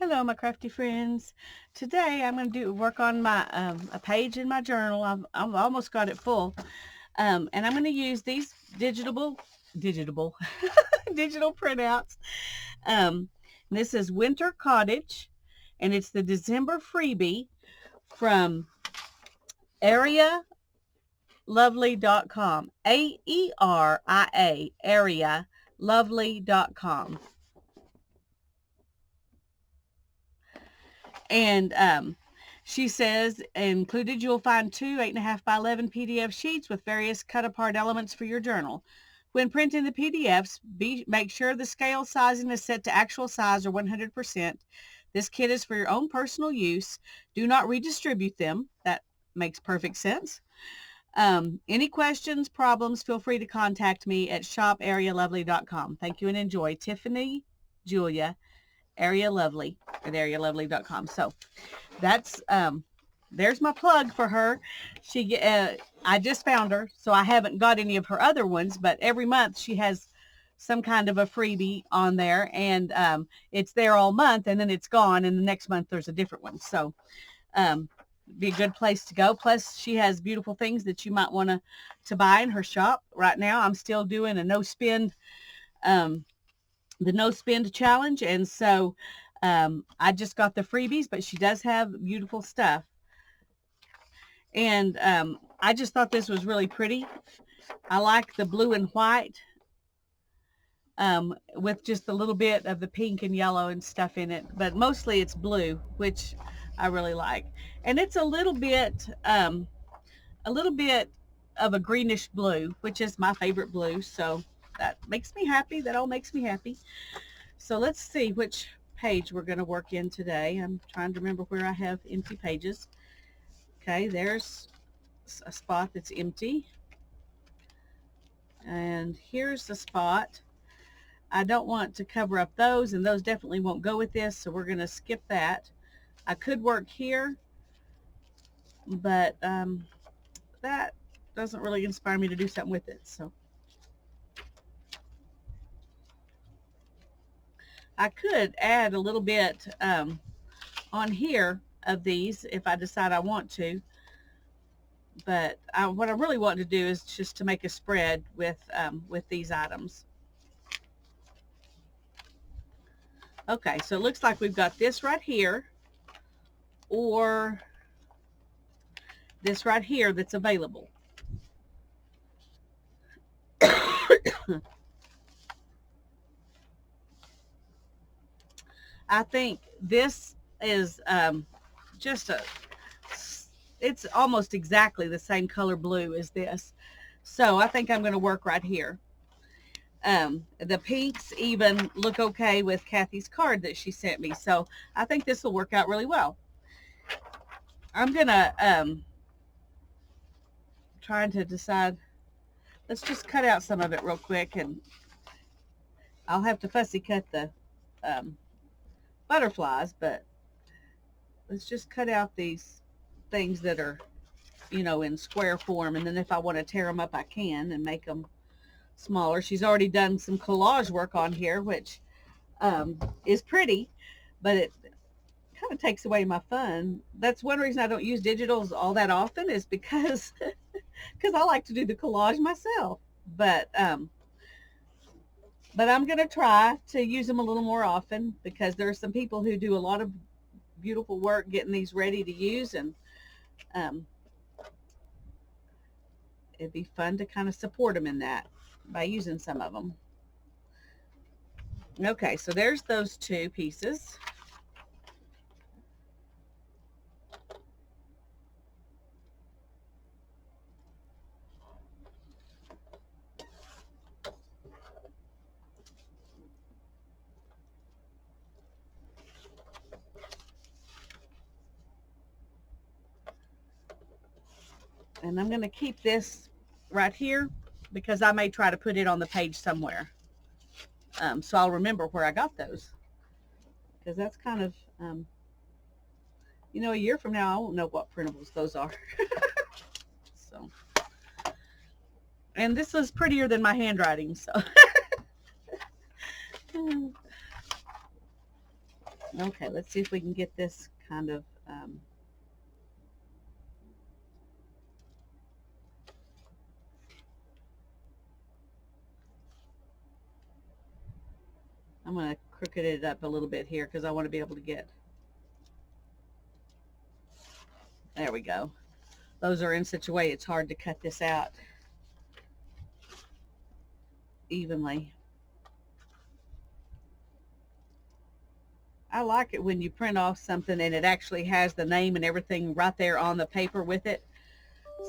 Hello, my crafty friends. Today I'm going to do work on my a page in my journal. I've almost got it full, and I'm going to use these digital digital digital printouts. This is Winter Cottage, and it's the December freebie from arealovely.com. AERIA arealovely.com. And she says, included, you'll find two 8.5 by 11 PDF sheets with various cut apart elements for your journal. When printing the PDFs, make sure the scale sizing is set to actual size or 100%. This kit is for your own personal use. Do not redistribute them. That makes perfect sense. Any questions, problems, feel free to contact me at shoparealovely.com. Thank you and enjoy. Tiffany Julia, Area Lovely at arealovely.com. So that's there's my plug for her. I just found her, so I haven't got any of her other ones, but every month she has some kind of a freebie on there, and it's there all month, and then it's gone, and the next month there's a different one. So be a good place to go. Plus she has beautiful things that you might want to buy in her shop. Right now I'm still doing a no spend the no spend challenge, and so I just got the freebies, but she does have beautiful stuff. And I just thought this was really pretty. I like the blue and white with just a little bit of the pink and yellow and stuff in it, but mostly it's blue, which I really like. And it's a little bit of a greenish blue, which is my favorite blue. So that makes me happy. That all makes me happy. So let's see which page we're going to work in today. I'm trying to remember where I have empty pages. Okay, there's a spot that's empty. And here's the spot. I don't want to cover up those, and those definitely won't go with this, so we're going to skip that. I could work here, but that doesn't really inspire me to do something with it. So I could add a little bit on here of these if I decide I want to. But what I really want to do is just to make a spread with these items. Okay, so it looks like we've got this right here, or this right here that's available. I think this is just it's almost exactly the same color blue as this. So I think I'm going to work right here. The pinks even look okay with Kathy's card that she sent me. So I think this will work out really well. I'm going to trying to decide. Let's just cut out some of it real quick, and I'll have to fussy cut the butterflies, but let's just cut out these things that are, in square form, and then if I want to tear them up, I can and make them smaller. She's already done some collage work on here, which is pretty, but it kind of takes away my fun. That's one reason I don't use digitals all that often, is because I like to do the collage myself. But I'm going to try to use them a little more often, because there are some people who do a lot of beautiful work getting these ready to use, and it'd be fun to kind of support them in that by using some of them. Okay, so there's those two pieces. And I'm going to keep this right here because I may try to put it on the page somewhere. So I'll remember where I got those. Because that's kind of, a year from now, I won't know what printables those are. So, and this is prettier than my handwriting, so. Okay, let's see if we can get this kind of, I'm going to crooked it up a little bit here because I want to be able to get, there we go. Those are in such a way it's hard to cut this out evenly. I like it when you print off something and it actually has the name and everything right there on the paper with it,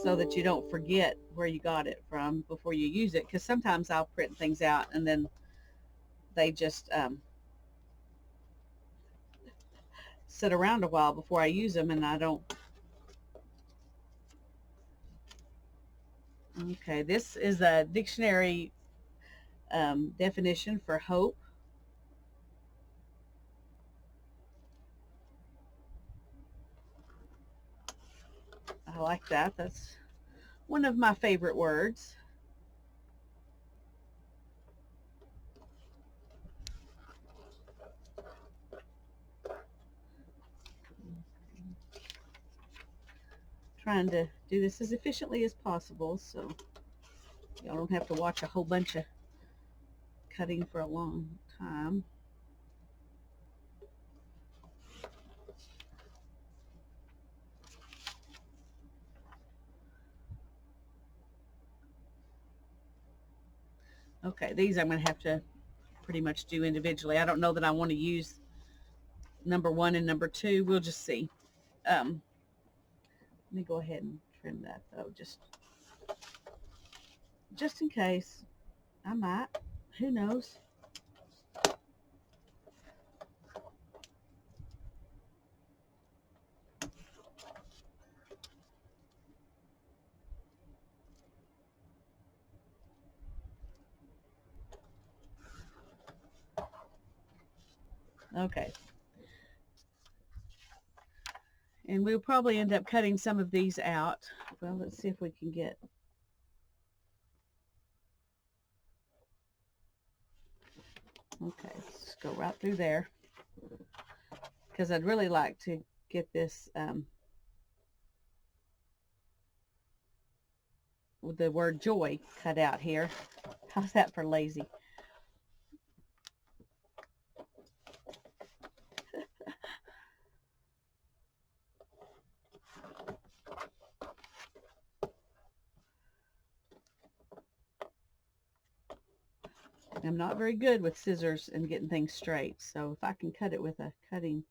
so that you don't forget where you got it from before you use it. Because sometimes I'll print things out and then they just sit around a while before I use them, and I don't. Okay, this is a dictionary definition for hope. I like that. That's one of my favorite words. Trying to do this as efficiently as possible so y'all don't have to watch a whole bunch of cutting for a long time. Okay, these I'm going to have to pretty much do individually. I don't know that I want to use number 1 and number 2. We'll just see. Let me go ahead and trim that though, just in case. I might. Who knows? Okay. And we'll probably end up cutting some of these out. Well, let's see if we can get. Okay, let's go right through there. Because I'd really like to get this with the word joy cut out here. How's that for lazy? I'm not very good with scissors and getting things straight, so if I can cut it with a cutting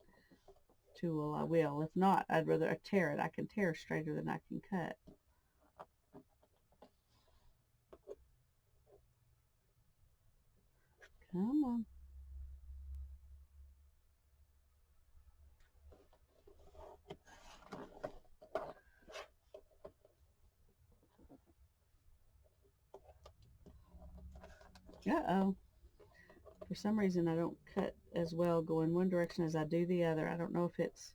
tool, I will. If not, I'd rather tear it. I can tear straighter than I can cut. Come on. Uh-oh. For some reason, I don't cut as well going one direction as I do the other. I don't know if it's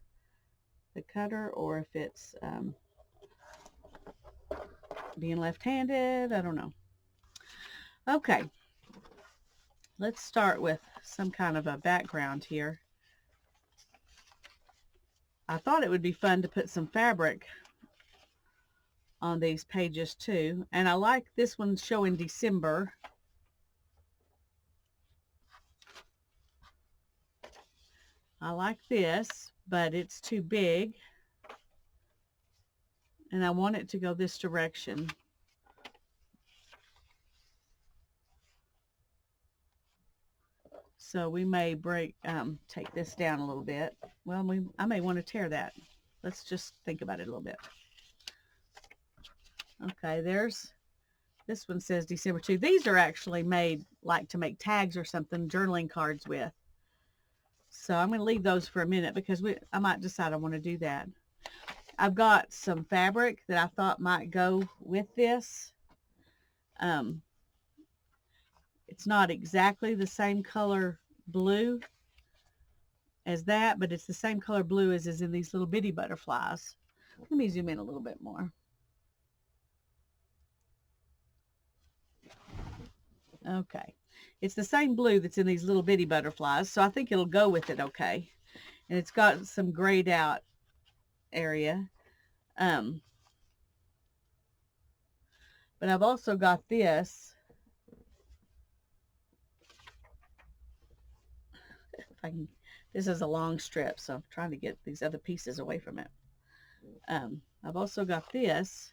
the cutter or if it's being left-handed. I don't know. Okay. Let's start with some kind of a background here. I thought it would be fun to put some fabric on these pages too. And I like this one showing December. I like this, but it's too big. And I want it to go this direction. So we may take this down a little bit. Well, I may want to tear that. Let's just think about it a little bit. Okay, this one says December 2. These are actually made like to make tags or something, journaling cards with. So I'm going to leave those for a minute because I might decide I want to do that. I've got some fabric that I thought might go with this. It's not exactly the same color blue as that, but it's the same color blue as is in these little bitty butterflies. Let me zoom in a little bit more. Okay. It's the same blue that's in these little bitty butterflies, so I think it'll go with it okay. And it's got some grayed out area. But I've also got this. If I can, this is a long strip, so I'm trying to get these other pieces away from it. I've also got this.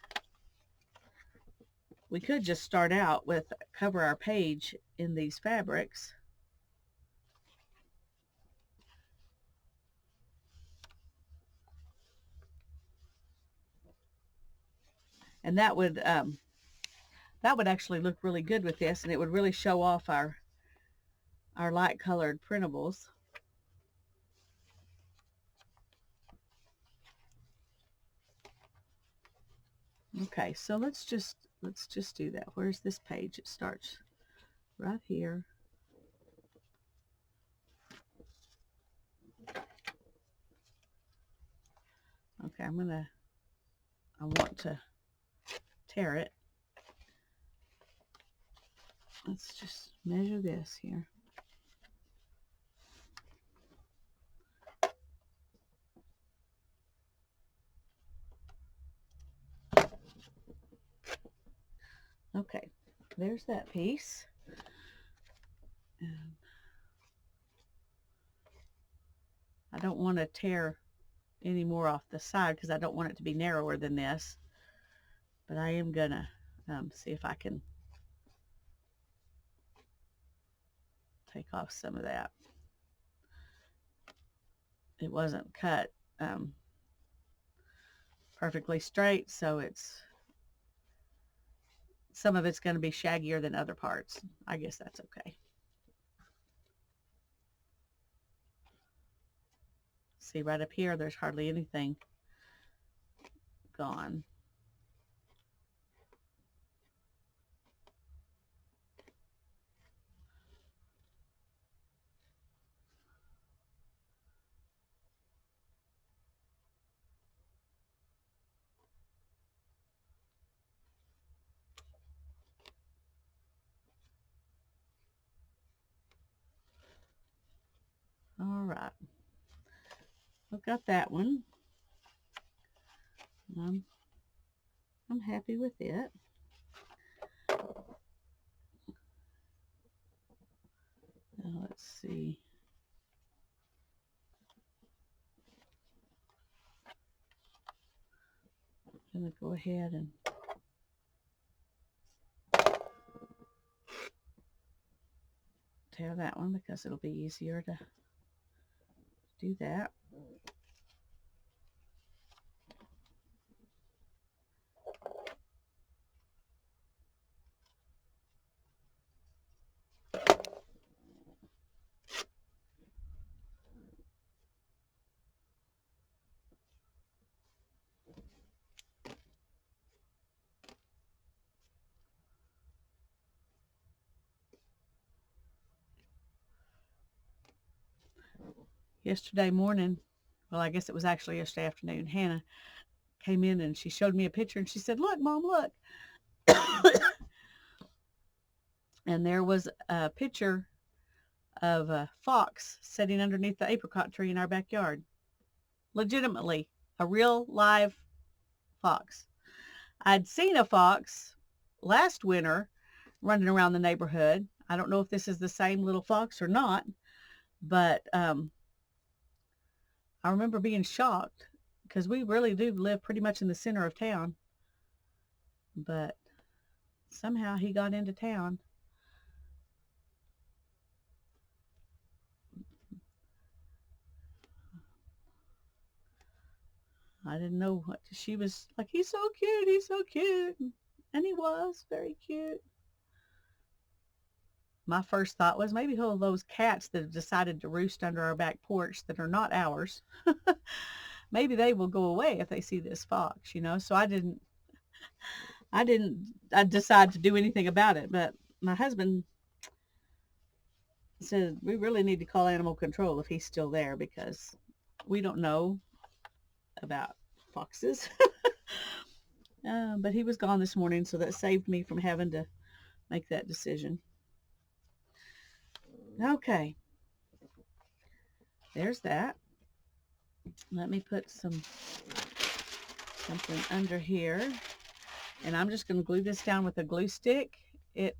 We could just start out with cover our page in these fabrics. And that would actually look really good with this, and it would really show off our light colored printables. Okay, so let's just do that. Where's this page? It starts right here. Okay, I want to tear it. Let's just measure this here. Okay, there's that piece. And I don't want to tear any more off the side because I don't want it to be narrower than this. But I am gonna see if I can take off some of that. It wasn't cut perfectly straight, so some of it's going to be shaggier than other parts. I guess that's okay. See, right up here, there's hardly anything gone. All right. I've got that one. I'm happy with it. Now let's see. I'm going to go ahead and tear that one because it'll be easier to do that. Yesterday morning, well, I guess it was actually yesterday afternoon, Hannah came in and she showed me a picture and she said, "Look, Mom, look." And there was a picture of a fox sitting underneath the apricot tree in our backyard. Legitimately, a real live fox. I'd seen a fox last winter running around the neighborhood. I don't know if this is the same little fox or not, but I remember being shocked because we really do live pretty much in the center of town. But somehow he got into town. I didn't know what she was like. He's so cute. He's so cute. And he was very cute. My first thought was maybe all those cats that have decided to roost under our back porch that are not ours. Maybe they will go away if they see this fox, So I didn't decide to do anything about it. But my husband said we really need to call animal control if he's still there because we don't know about foxes. But he was gone this morning, so that saved me from having to make that decision. Okay. There's that. Let me put something under here, and I'm just going to glue this down with a glue stick.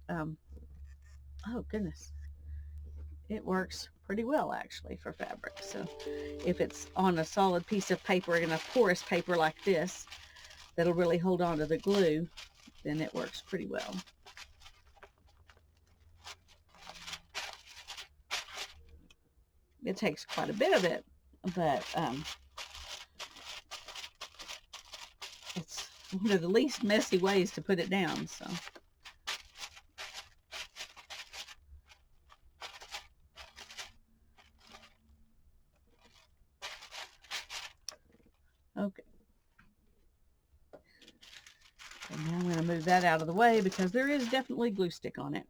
Oh goodness, it works pretty well actually for fabric. So if it's on a solid piece of paper and a porous paper like this that'll really hold on to the glue, then it works pretty well. It takes quite a bit of it, but it's one of the least messy ways to put it down. So okay, and now I'm going to move that out of the way because there is definitely glue stick on it.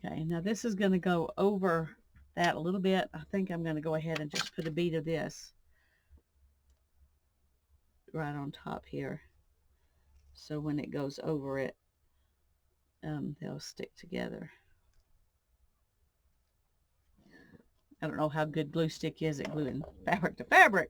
Okay, now this is going to go over that a little bit. I think I'm going to go ahead and just put a bead of this right on top here, so when it goes over it, they'll stick together. I don't know how good glue stick is at gluing fabric to fabric.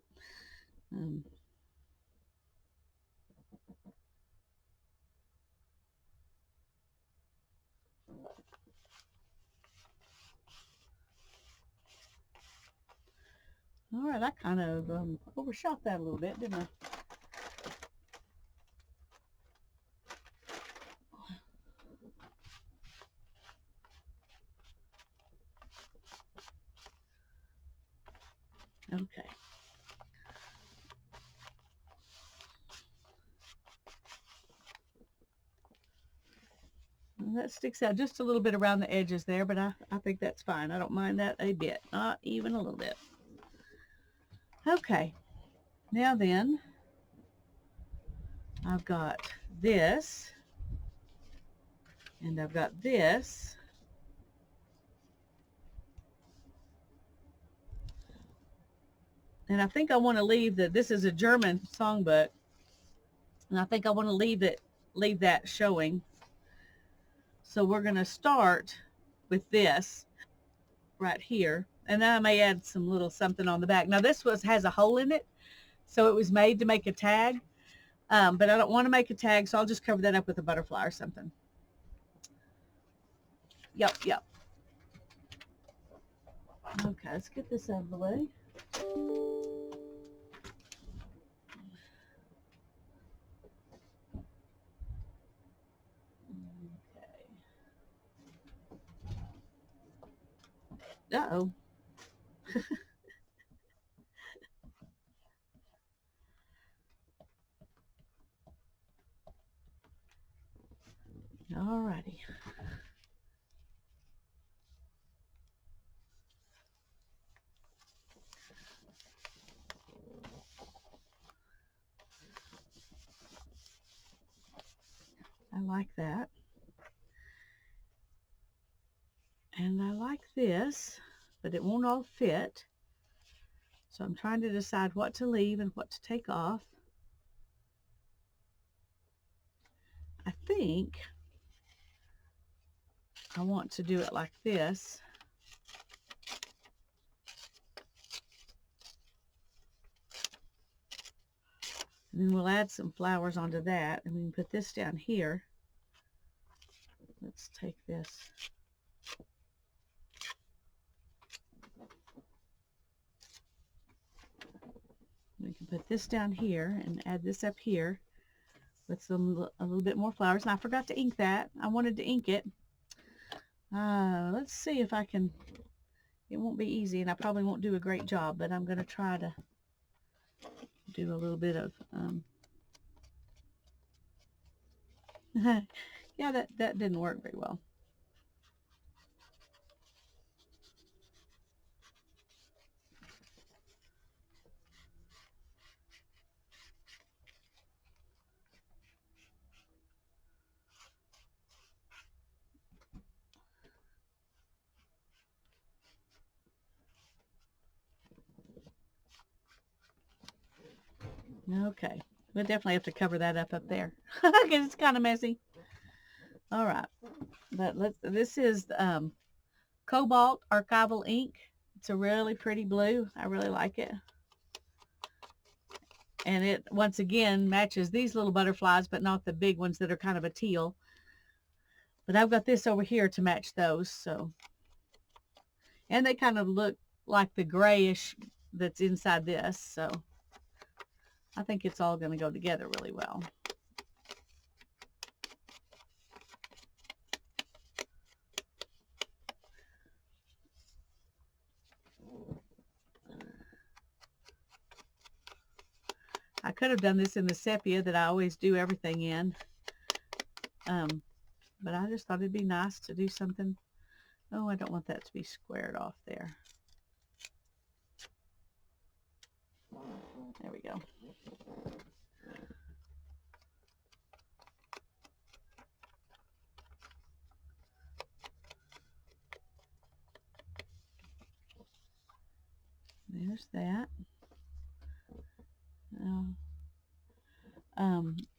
All right, I kind of overshot that a little bit, didn't I? Okay. That sticks out just a little bit around the edges there, but I think that's fine. I don't mind that a bit, not even a little bit. Okay, now then, I've got this, and I've got this. And I think I want to leave this is a German songbook, and I think I want to leave that showing. So we're going to start with this right here, and then I may add some little something on the back. Now this has a hole in it, so it was made to make a tag, but I don't want to make a tag, so I'll just cover that up with a butterfly or something. Yep. Okay, let's get this out of the way. Okay. Uh-oh. All righty. I like that. And I like this, but it won't all fit. So I'm trying to decide what to leave and what to take off. I think I want to do it like this. And then we'll add some flowers onto that, and we can put this down here. Let's take this. We can put this down here and add this up here with a little bit more flowers. And I forgot to ink that. I wanted to ink it. Let's see if I can. It won't be easy, and I probably won't do a great job, but I'm going to try to do a little bit of yeah, that didn't work very well. Okay. We'll definitely have to cover that up there because it's kind of messy. All right. But this is Cobalt Archival ink. It's a really pretty blue. I really like it. And it, once again, matches these little butterflies, but not the big ones that are kind of a teal. But I've got this over here to match those. So, and they kind of look like the grayish that's inside this. So I think it's all going to go together really well. I could have done this in the sepia that I always do everything in. But I just thought it'd be nice to do something. Oh, I don't want that to be squared off there. There we go. There's that.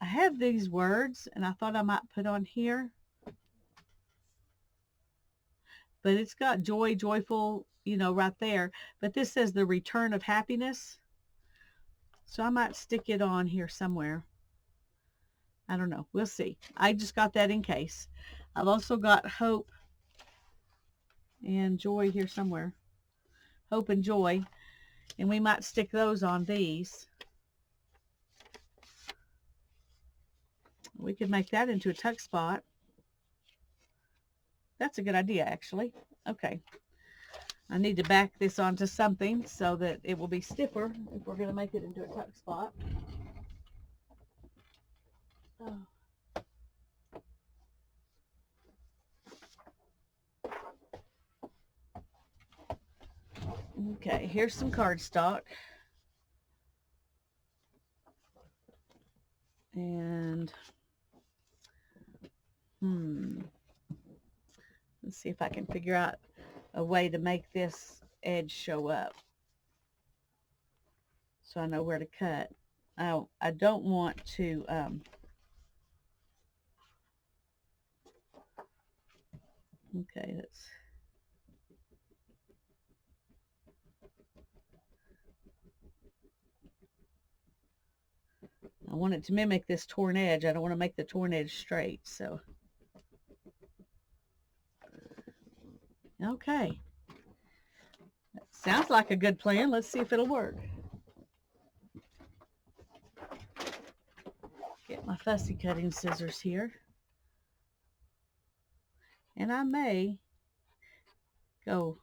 I have these words, and I thought I might put on here. But it's got joy, joyful, right there. But this says the return of happiness. So I might stick it on here somewhere. I don't know. We'll see. I just got that in case. I've also got hope and joy here somewhere. Hope and joy. And we might stick those on these. We could make that into a tuck spot. That's a good idea, actually. Okay. I need to back this onto something so that it will be stiffer if we're going to make it into a tuck spot. Oh. Okay, here's some cardstock. And, let's see if I can figure out a way to make this edge show up so I know where to cut. I don't want to, okay, that's, I want it to mimic this torn edge. I don't want to make the torn edge straight, so. Okay. That sounds like a good plan. Let's see if it'll work. Get my fussy cutting scissors here. And I may go,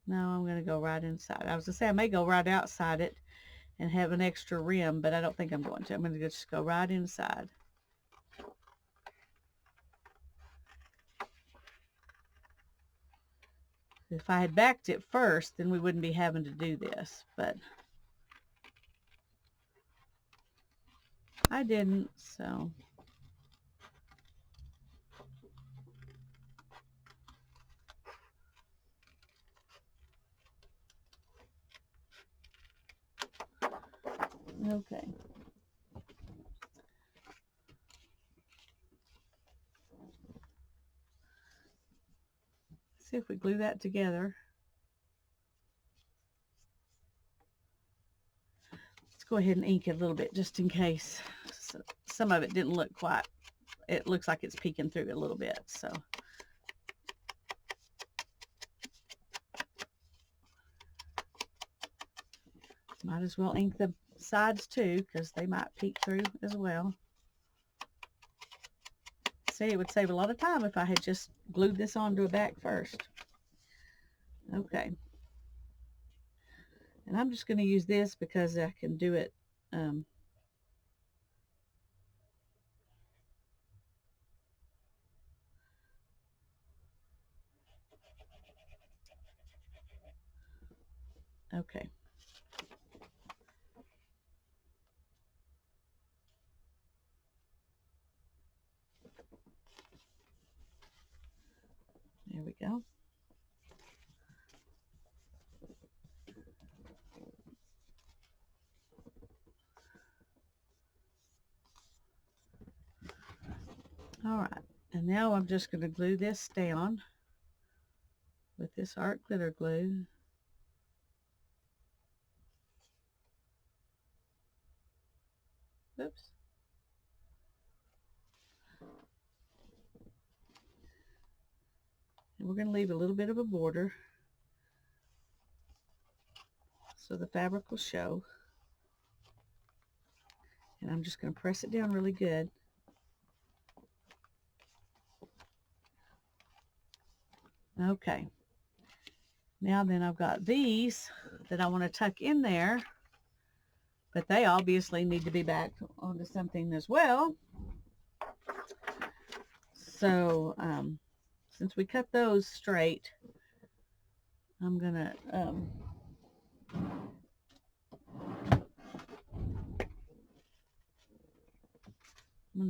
no, I'm going to go right inside. I was going to say I may go right outside it and have an extra rim, but I don't think I'm going to. I'm going to just go right inside. If I had backed it first, then we wouldn't be having to do this, but I didn't, so. Okay. See if we glue that together. Let's go ahead and ink it a little bit just in case. So some of it didn't look quite, it looks like it's peeking through a little bit, so. Might as well ink the sides too, because they might peek through as well. See, it would save a lot of time if I had just glued this onto a back first. Okay. And I'm just going to use this because I can do it. Okay. There we go. Now I'm just going to glue this down with this art glitter glue. Oops. And we're going to leave a little bit of a border so the fabric will show. And I'm just going to press it down really good. Okay. Now then, I've got these that I want to tuck in there, but they obviously need to be back onto something as well. So since we cut those straight, I'm gonna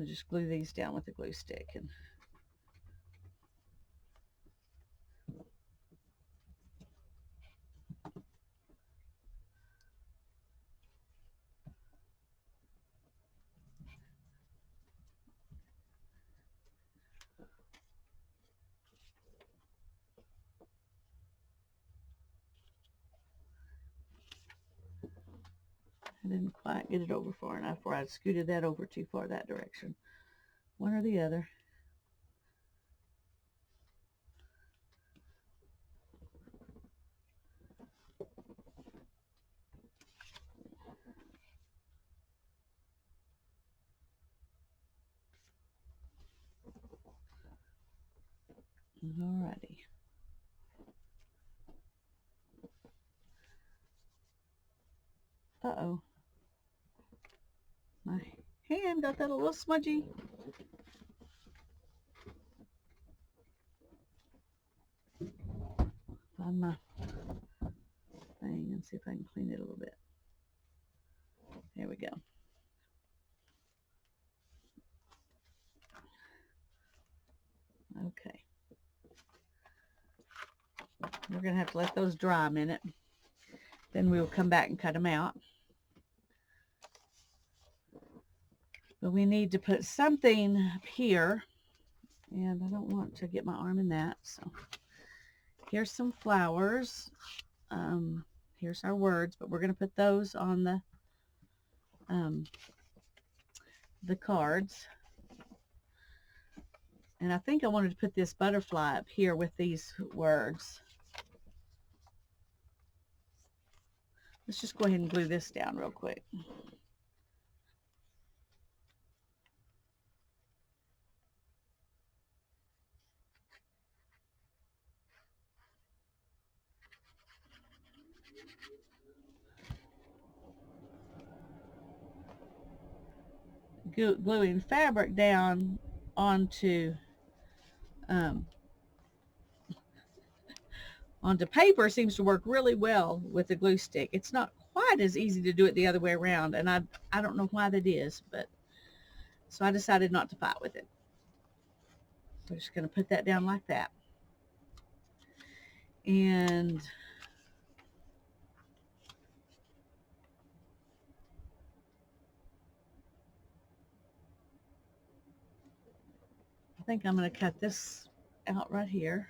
just glue these down with a glue stick. And I didn't quite get it over far enough, or I scooted that over too far that direction. One or the other. Alrighty. Uh-oh. My hand got that a little smudgy. Find my thing and see if I can clean it a little bit. There we go. Okay. We're going to have to let those dry a minute. Then we will come back and cut them out. But we need to put something up here. And I don't want to get my arm in that. So here's some flowers. Here's our words. But we're going to put those on the cards. And I think I wanted to put this butterfly up here with these words. Let's just go ahead and glue this down real quick. Gluing fabric down onto paper seems to work really well with the glue stick. It's not quite as easy to do it the other way around, and I don't know why that is, but so I decided not to fight with it. So I'm just going to put that down like that. And I think I'm going to cut this out right here.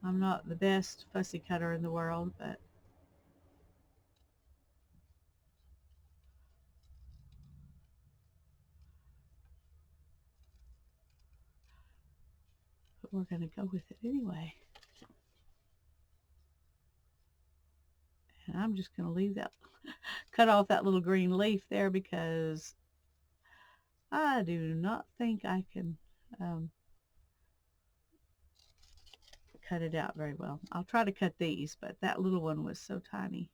I'm not the best fussy cutter in the world, but we're going to go with it anyway. And I'm just going to leave that, cut off that little green leaf there because I do not think I can cut it out very well. I'll try to cut these, but that little one was so tiny.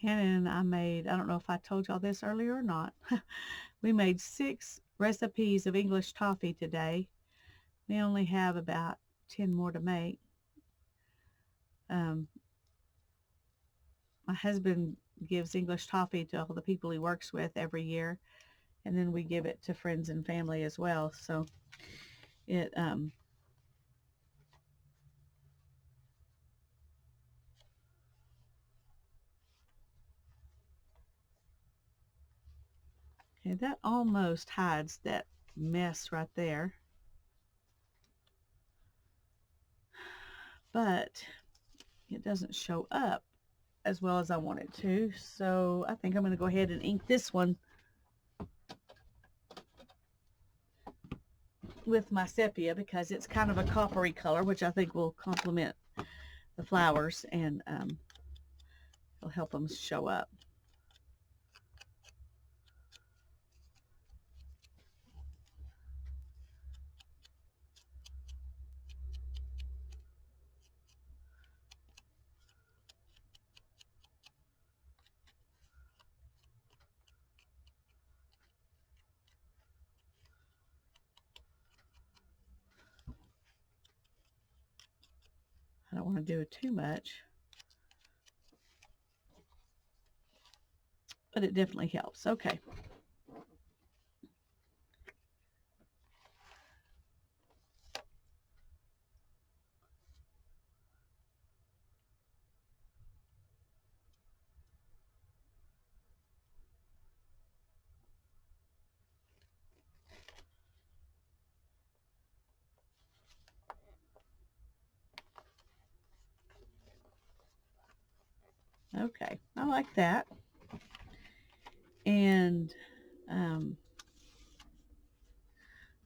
Hannah and I made, I don't know if I told y'all this earlier or not. We made 6 recipes of English toffee today. We only have about 10 more to make. Um, my husband gives English toffee to all the people he works with every year, and then we give it to friends and family as well. So it okay, that almost hides that mess right there, but it doesn't show up as well as I want it to. So I think I'm going to go ahead and ink this one with my sepia because it's kind of a coppery color, which I think will complement the flowers and it'll help them show up. I don't want to do it too much, but it definitely helps. Okay. Okay, I like that. And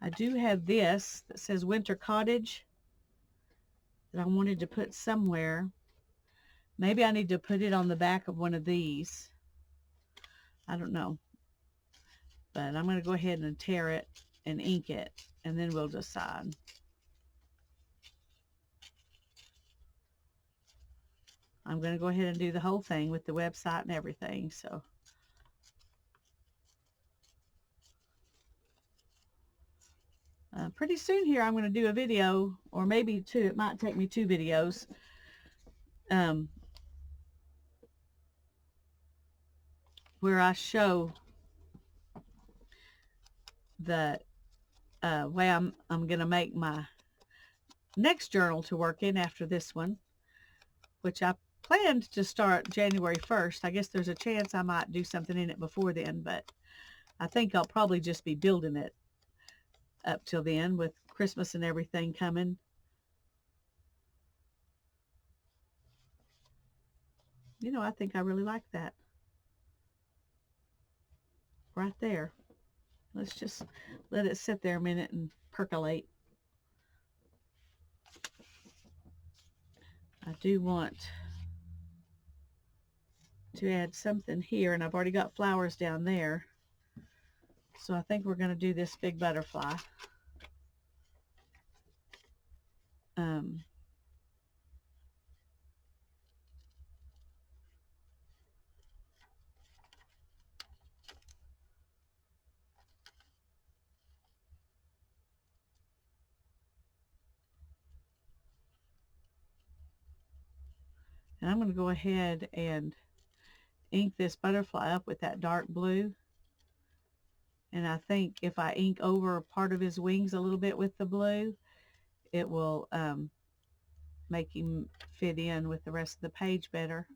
I do have this that says Winter Cottage that I wanted to put somewhere. Maybe I need to put it on the back of one of these. I don't know. But I'm going to go ahead and tear it and ink it, and then we'll decide. I'm going to go ahead and do the whole thing with the website and everything. So pretty soon here I'm going to do a video, or maybe 2. It might take me 2 videos. Where I show the way I'm going to make my next journal to work in after this one, which I planned to start January 1st. I guess there's a chance I might do something in it before then, but I think I'll probably just be building it up till then with Christmas and everything coming. You know, I think I really like that right there. Let's just let it sit there a minute and percolate. I do want to add something here, and I've already got flowers down there. So I think we're going to do this big butterfly. Um, and I'm going to go ahead and ink this butterfly up with that dark blue. And I think if I ink over part of his wings a little bit with the blue, it will make him fit in with the rest of the page better.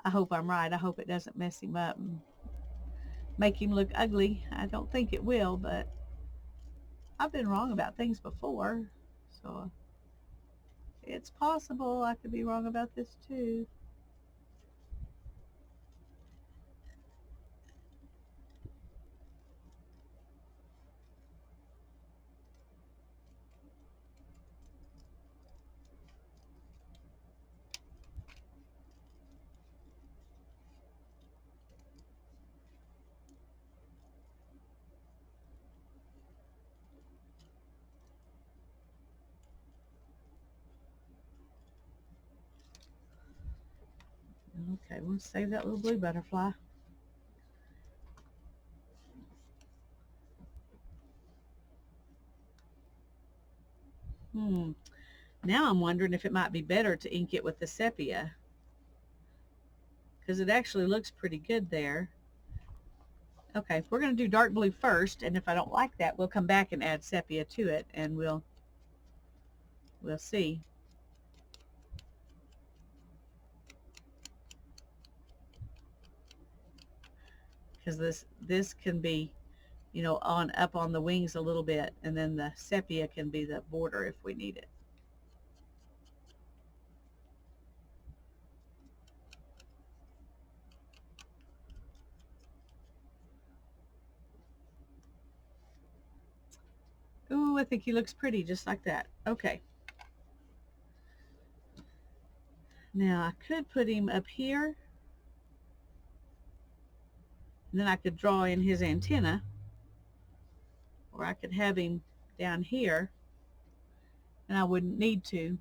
I hope I'm right. I hope it doesn't mess him up and make him look ugly. I don't think it will, but I've been wrong about things before. So it's possible I could be wrong about this too. Okay, we'll save that little blue butterfly. Now I'm wondering if it might be better to ink it with the sepia, because it actually looks pretty good there. Okay, we're going to do dark blue first, and if I don't like that, we'll come back and add sepia to it, and we'll see. Because this can be, you know, up on the wings a little bit, and then the sepia can be the border if we need it. Ooh, I think he looks pretty just like that. Okay. Now I could put him up here, and then I could draw in his antenna, or I could have him down here, and I wouldn't need to.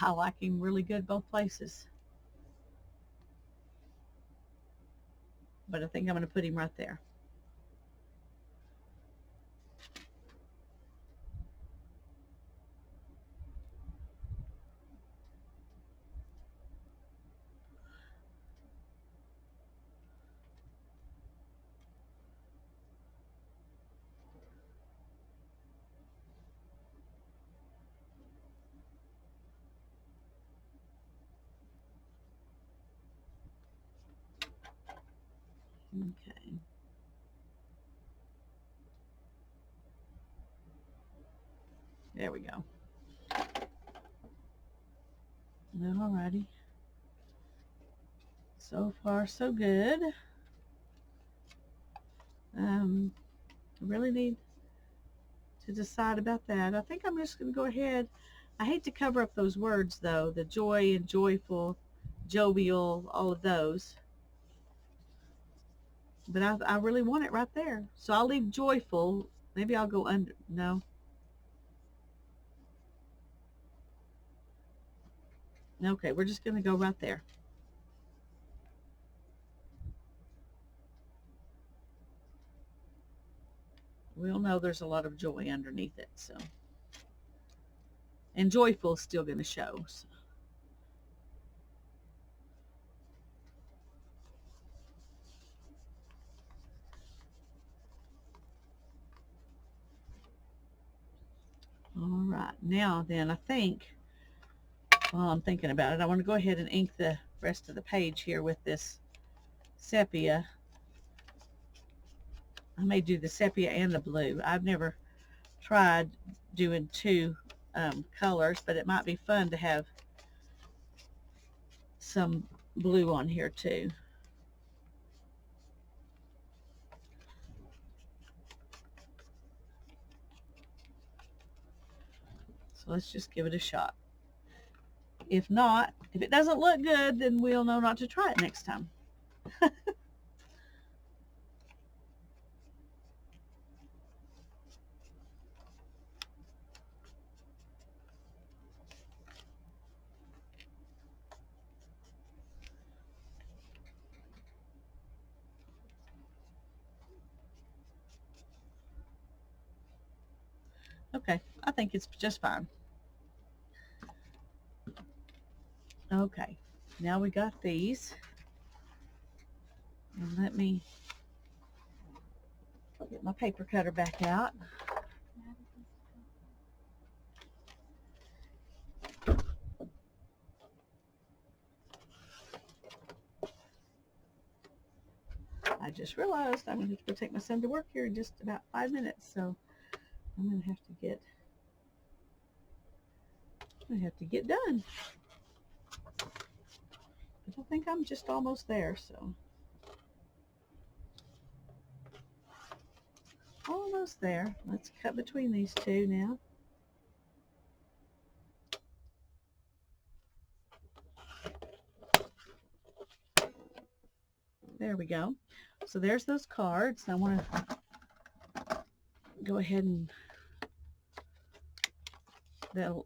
I like him really good both places. But I think I'm going to put him right there. Okay. There we go. Alrighty. So far, so good. I really need to decide about that. I think I'm just going to go ahead. I hate to cover up those words, though. The joy and joyful, jovial, all of those. But I really want it right there. So I'll leave joyful. Maybe I'll go under. No. Okay, we're just going to go right there. We'll know there's a lot of joy underneath it. So, and joyful is still going to show. So. All right, now then, I think, while I'm thinking about it, I want to go ahead and ink the rest of the page here with this sepia. I may do the sepia and the blue. I've never tried doing two colors, but it might be fun to have some blue on here too. So let's just give it a shot. If not, if it doesn't look good, then we'll know not to try it next time. Okay, I think it's just fine. Okay, now we got these. And let me get my paper cutter back out. I just realized I'm going to have to go take my son to work here in just about 5 minutes, so I'm going to have to get done. But I think I'm just almost there, so. Almost there. Let's cut between these two now. There we go. So there's those cards. I want to go ahead and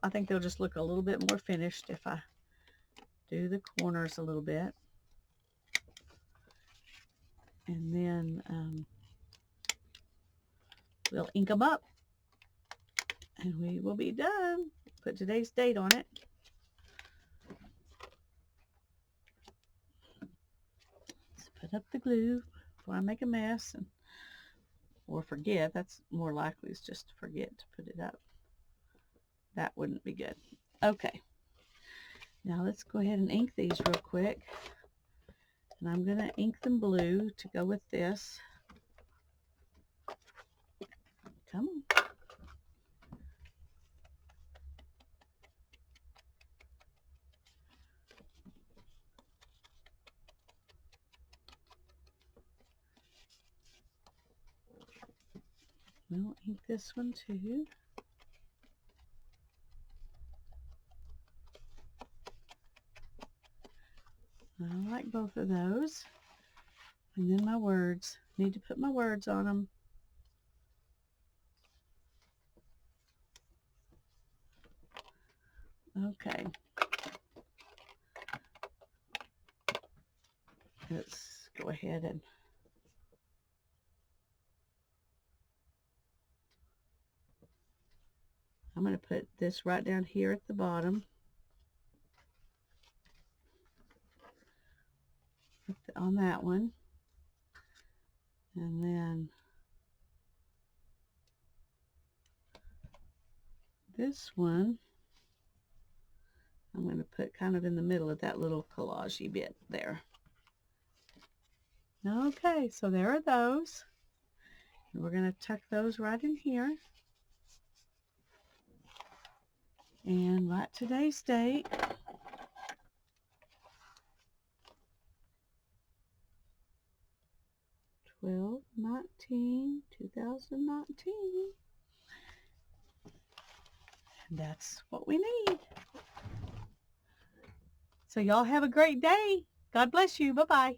I think they'll just look a little bit more finished if I do the corners a little bit. And then we'll ink them up and we will be done. Put today's date on it. Let's put up the glue before I make a mess or forget. That's more likely, is just to forget to put it up. That wouldn't be good. Okay. Now let's go ahead and ink these real quick. And I'm going to ink them blue to go with this. Come on. We'll ink this one too. I like both of those. And then my words. Need to put my words on them. Okay. Let's go ahead and I'm going to put this right down here at the bottom. On that one. And then this one I'm going to put kind of in the middle of that little collage-y bit there. Okay, so there are those. And we're going to tuck those right in here. And write today's date. (12/19/2019). And that's what we need. So y'all have a great day. God bless you. Bye-bye.